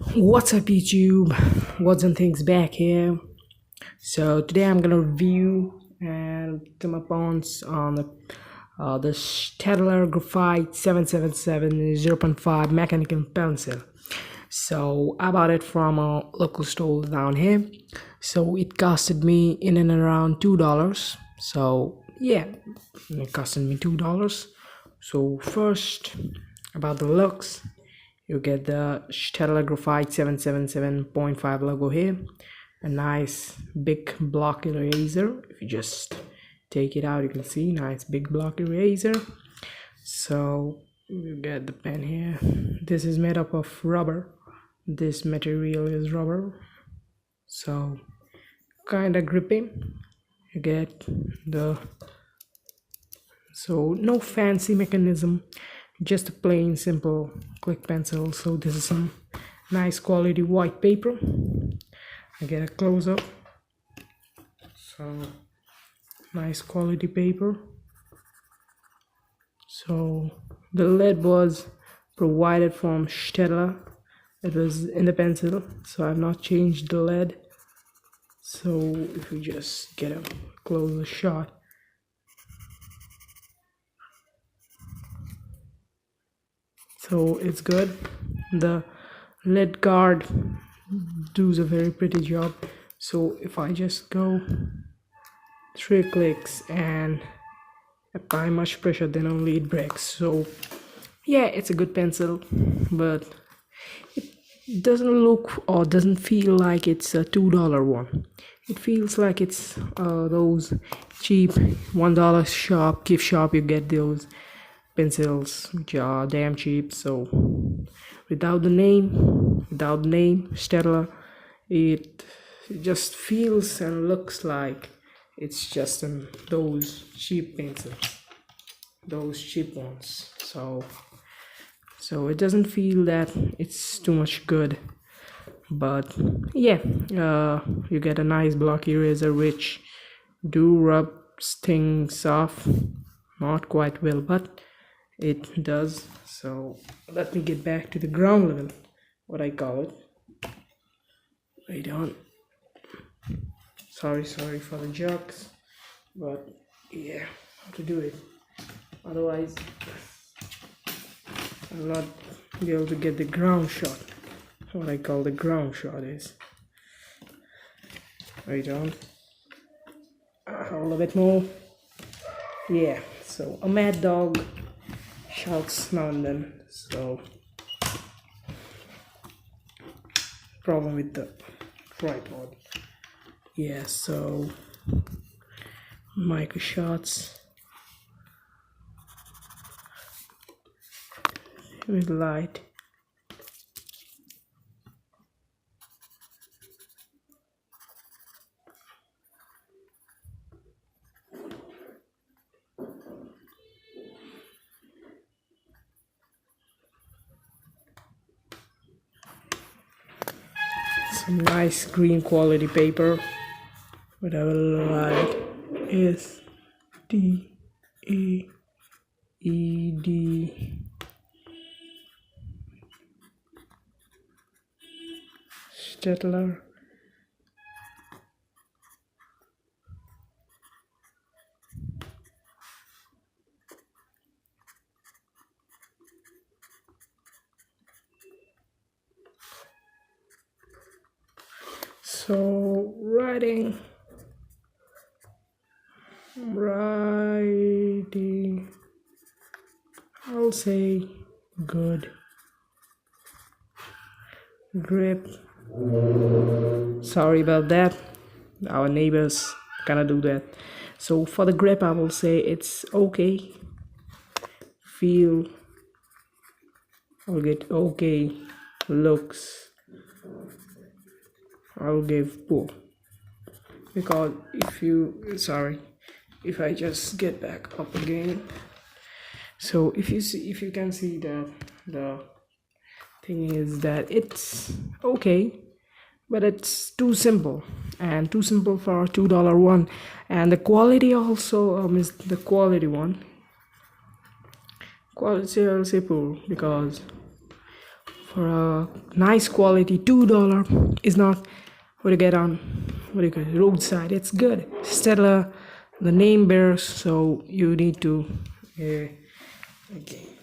What's up YouTube? What's and things back here. So today I'm gonna review and do my points on the staedtler graphite 777 0.5 mechanical pencil. So I bought it from a local store down here. So it costed me in and around $2. So yeah, it costed me $2. So first, about the looks, you get the staedtler graphite 777.5 logo here, a nice big block eraser. If you just take it out, you can see nice big block eraser. So you get the pen here. This is made up of rubber. This material is rubber, so kind of grippy. You get no fancy mechanism, just a plain simple quick pencil. So this is some nice quality white paper. I get a close-up. So nice quality paper. So the lead was provided from staedtler. It was in the pencil, so I've not changed the lead. So if we just get a closer shot, so it's good. The lead guard does a very pretty job. So if I just go 3 clicks and apply much pressure, then only it breaks. So yeah, it's a good pencil, but it doesn't look or doesn't feel like it's a $2 one. It feels like it's those cheap $1 shop, gift shop. You get those pencils which are damn cheap. So without the name staedtler, it just feels and looks like it's just those cheap pencils, those cheap ones. So it doesn't feel that it's too much good. But yeah, you get a nice block eraser which do rub things off, not quite well, but it does. So let me get back to the ground level, what I call it. Wait on. Sorry for the jokes, but yeah, how to do it. Otherwise I'll not be able to get the ground shot. What I call the ground shot is. Wait on. A little bit more. Yeah, so a mad dog shouts now and then. So problem with the tripod. Yeah, so micro shots with light. Some nice green quality paper, but I will write staeded staedtler. So writing, I'll say good grip. Sorry about that, our neighbors gonna do that. So for the grip, I will say it's okay. Feel, I'll get okay. Looks, I'll give poor, because if I just get back up again. So if you can see that the thing is that it's okay, but it's too simple, and too simple for a $2 one. And the quality also is the quality one. Quality I'll say poor, because for a nice quality. $2 is not what you get on what do you call it, roadside. It's good. Staedtler, the name bears, so you need to okay,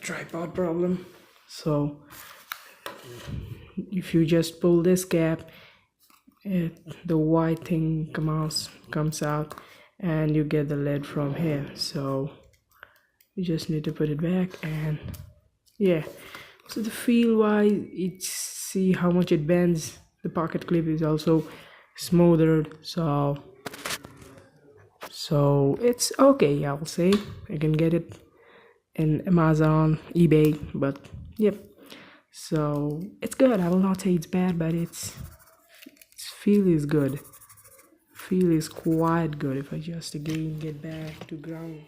tripod problem. So if you just pull this cap, the white thing comes out and you get the lead from here. So you just need to put it back, and yeah. So the feel wise, it's see how much it bends. The pocket clip is also smoothed, so it's okay. I will say I can get it in Amazon, eBay, but yep. So it's good. I will not say it's bad, but its feel is good. Feel is quite good. If I just again get back to ground.